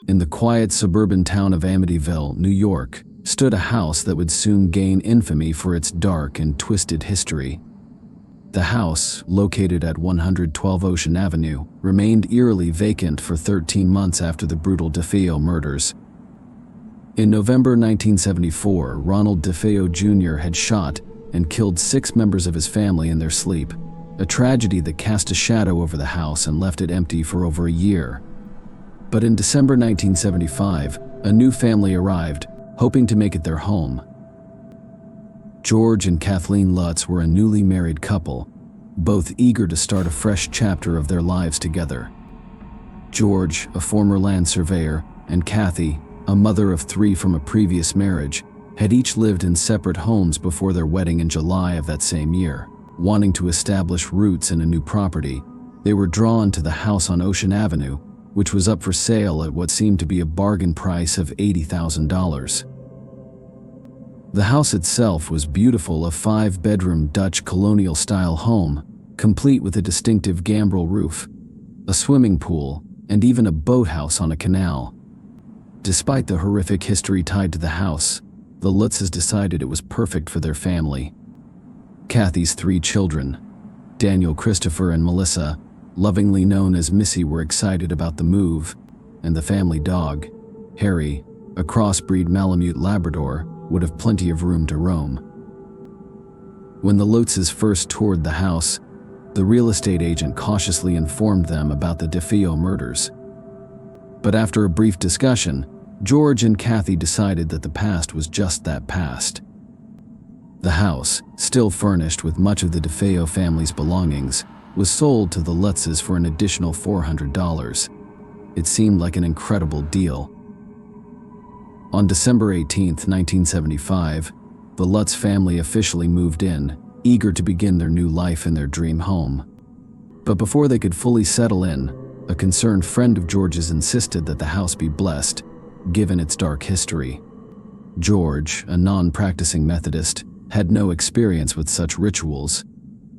In the quiet suburban town of Amityville, New York, stood a house that would soon gain infamy for its dark and twisted history. The house, located at 112 Ocean Avenue, remained eerily vacant for 13 months after the brutal DeFeo murders. In November 1974, Ronald DeFeo Jr. had shot and killed 6 members of his family in their sleep, a tragedy that cast a shadow over the house and left it empty for over a year. But in December 1975, a new family arrived, hoping to make it their home. George and Kathleen Lutz were a newly married couple, both eager to start a fresh chapter of their lives together. George, a former land surveyor, and Kathy, a mother of 3 from a previous marriage, had each lived in separate homes before their wedding in July of that same year. Wanting to establish roots in a new property, they were drawn to the house on Ocean Avenue, which was up for sale at what seemed to be a bargain price of $80,000. The house itself was beautiful, a 5-bedroom Dutch colonial-style home, complete with a distinctive gambrel roof, a swimming pool, and even a boathouse on a canal. Despite the horrific history tied to the house, the Lutzes decided it was perfect for their family. Kathy's 3 children, Daniel, Christopher, and Melissa, lovingly known as Missy, were excited about the move, and the family dog, Harry, a crossbreed Malamute Labrador, would have plenty of room to roam. When the Lutzes first toured the house, the real estate agent cautiously informed them about the DeFeo murders. But after a brief discussion, George and Kathy decided that the past was just that, past. The house, still furnished with much of the DeFeo family's belongings, was sold to the Lutzes for an additional $400. It seemed like an incredible deal. On December 18, 1975, the Lutz family officially moved in, eager to begin their new life in their dream home. But before they could fully settle in, a concerned friend of George's insisted that the house be blessed, given its dark history. George, a non-practicing Methodist, had no experience with such rituals,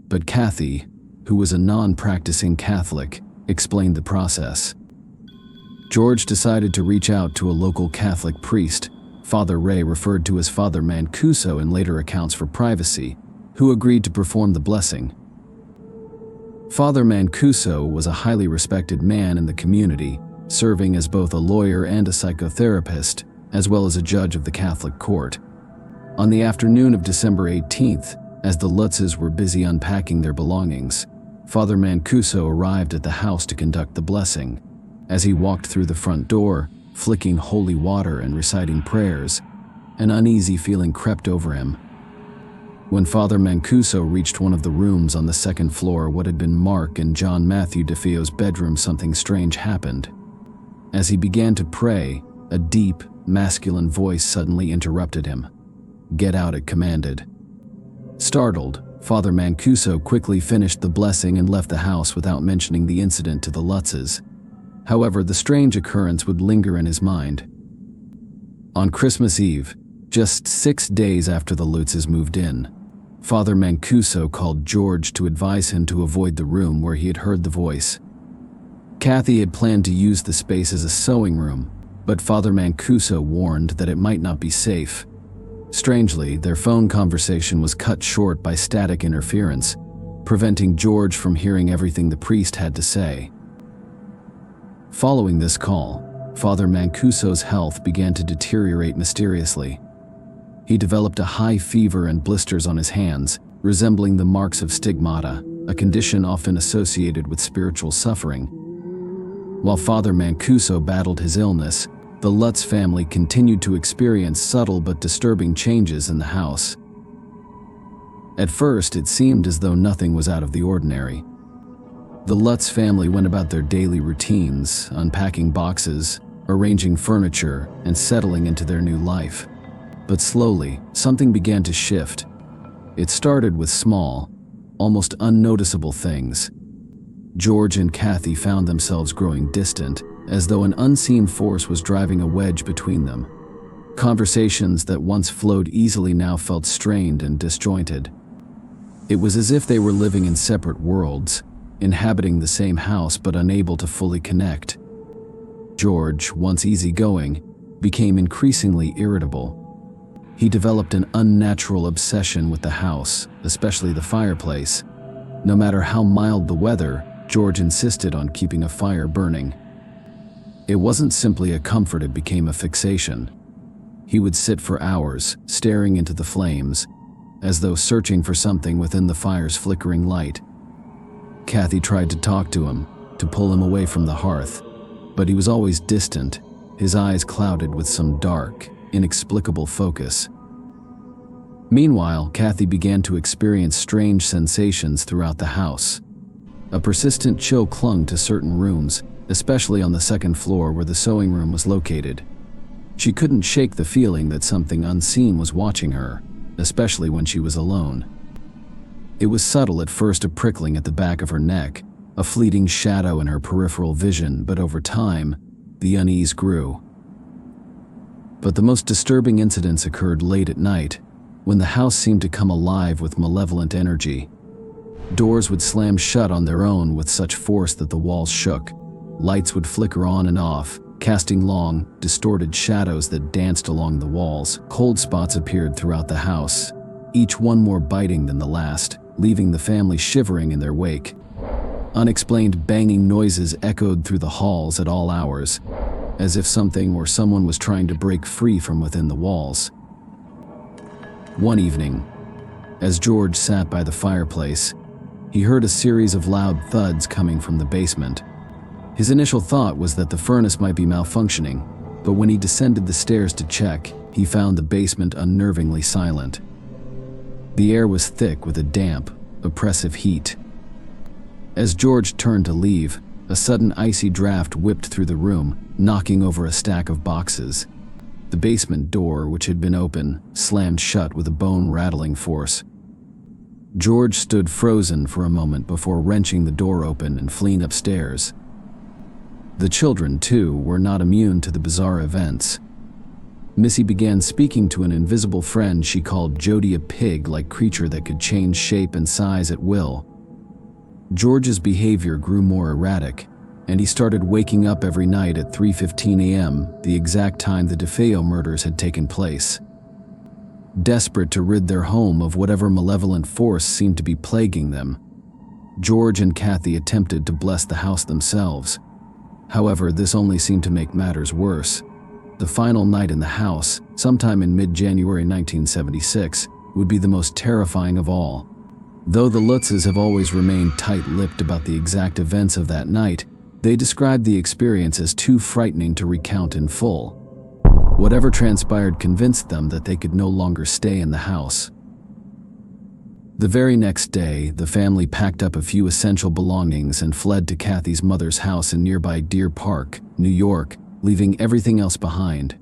but Kathy, who was a non-practicing Catholic, explained the process. George decided to reach out to a local Catholic priest, Father Ray, referred to as Father Mancuso in later accounts for privacy, who agreed to perform the blessing. Father Mancuso was a highly respected man in the community, serving as both a lawyer and a psychotherapist, as well as a judge of the Catholic court. On the afternoon of December 18th, as the Lutzes were busy unpacking their belongings, Father Mancuso arrived at the house to conduct the blessing. As he walked through the front door, flicking holy water and reciting prayers, an uneasy feeling crept over him. When Father Mancuso reached one of the rooms on the second floor, what had been Mark and John Matthew DeFeo's bedroom, something strange happened. As he began to pray, a deep, masculine voice suddenly interrupted him. "Get out," it commanded. Startled, Father Mancuso quickly finished the blessing and left the house without mentioning the incident to the Lutzes. However, the strange occurrence would linger in his mind. On Christmas Eve, just 6 days after the Lutzes moved in, Father Mancuso called George to advise him to avoid the room where he had heard the voice. Kathy had planned to use the space as a sewing room, but Father Mancuso warned that it might not be safe. Strangely, their phone conversation was cut short by static interference, preventing George from hearing everything the priest had to say. Following this call, Father Mancuso's health began to deteriorate mysteriously. He developed a high fever and blisters on his hands, resembling the marks of stigmata, a condition often associated with spiritual suffering. While Father Mancuso battled his illness, the Lutz family continued to experience subtle but disturbing changes in the house. At first, it seemed as though nothing was out of the ordinary. The Lutz family went about their daily routines, unpacking boxes, arranging furniture, and settling into their new life. But slowly, something began to shift. It started with small, almost unnoticeable things. George and Kathy found themselves growing distant, as though an unseen force was driving a wedge between them. Conversations that once flowed easily now felt strained and disjointed. It was as if they were living in separate worlds, inhabiting the same house but unable to fully connect. George, once easygoing, became increasingly irritable. He developed an unnatural obsession with the house, especially the fireplace. No matter how mild the weather, George insisted on keeping a fire burning. It wasn't simply a comfort, it became a fixation. He would sit for hours, staring into the flames, as though searching for something within the fire's flickering light. Kathy tried to talk to him, to pull him away from the hearth, but he was always distant, his eyes clouded with some dark, inexplicable focus. Meanwhile, Kathy began to experience strange sensations throughout the house. A persistent chill clung to certain rooms, especially on the second floor where the sewing room was located. She couldn't shake the feeling that something unseen was watching her, especially when she was alone. It was subtle at first, a prickling at the back of her neck, a fleeting shadow in her peripheral vision, but over time, the unease grew. But the most disturbing incidents occurred late at night, when the house seemed to come alive with malevolent energy. Doors would slam shut on their own with such force that the walls shook. Lights would flicker on and off, casting long, distorted shadows that danced along the walls. Cold spots appeared throughout the house, each one more biting than the last, leaving the family shivering in their wake. Unexplained banging noises echoed through the halls at all hours, as if something or someone was trying to break free from within the walls. One evening, as George sat by the fireplace, he heard a series of loud thuds coming from the basement. His initial thought was that the furnace might be malfunctioning, but when he descended the stairs to check, he found the basement unnervingly silent. The air was thick with a damp, oppressive heat. As George turned to leave, a sudden icy draft whipped through the room, knocking over a stack of boxes. The basement door, which had been open, slammed shut with a bone-rattling force. George stood frozen for a moment before wrenching the door open and fleeing upstairs. The children, too, were not immune to the bizarre events. Missy began speaking to an invisible friend she called Jody, a pig-like creature that could change shape and size at will. George's behavior grew more erratic, and he started waking up every night at 3:15 a.m., the exact time the DeFeo murders had taken place. Desperate to rid their home of whatever malevolent force seemed to be plaguing them, George and Kathy attempted to bless the house themselves. However, this only seemed to make matters worse. The final night in the house, sometime in mid-January 1976, would be the most terrifying of all. Though the Lutzes have always remained tight-lipped about the exact events of that night, they described the experience as too frightening to recount in full. Whatever transpired convinced them that they could no longer stay in the house. The very next day, the family packed up a few essential belongings and fled to Kathy's mother's house in nearby Deer Park, New York, leaving everything else behind.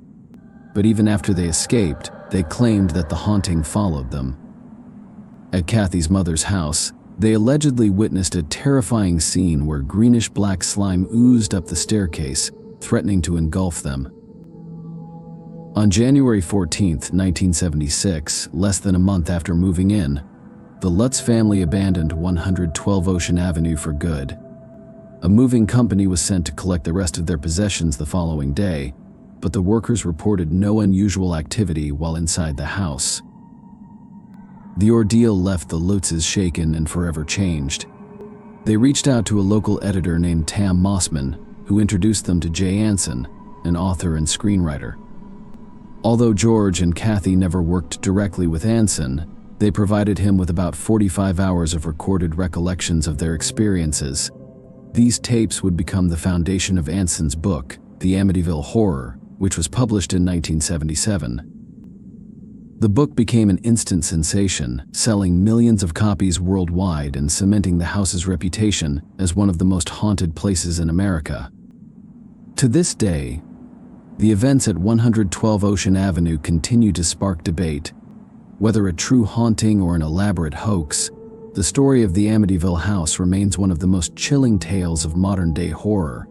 But even after they escaped, they claimed that the haunting followed them. At Kathy's mother's house, they allegedly witnessed a terrifying scene where greenish-black slime oozed up the staircase, threatening to engulf them. On January 14, 1976, less than a month after moving in, the Lutz family abandoned 112 Ocean Avenue for good. A moving company was sent to collect the rest of their possessions the following day, but the workers reported no unusual activity while inside the house. The ordeal left the Lutzes shaken and forever changed. They reached out to a local editor named Tam Mossman, who introduced them to Jay Anson, an author and screenwriter. Although George and Kathy never worked directly with Anson, they provided him with about 45 hours of recorded recollections of their experiences. These tapes would become the foundation of Anson's book, The Amityville Horror, which was published in 1977. The book became an instant sensation, selling millions of copies worldwide and cementing the house's reputation as one of the most haunted places in America. To this day, the events at 112 Ocean Avenue continue to spark debate. Whether a true haunting or an elaborate hoax, the story of the Amityville house remains one of the most chilling tales of modern-day horror.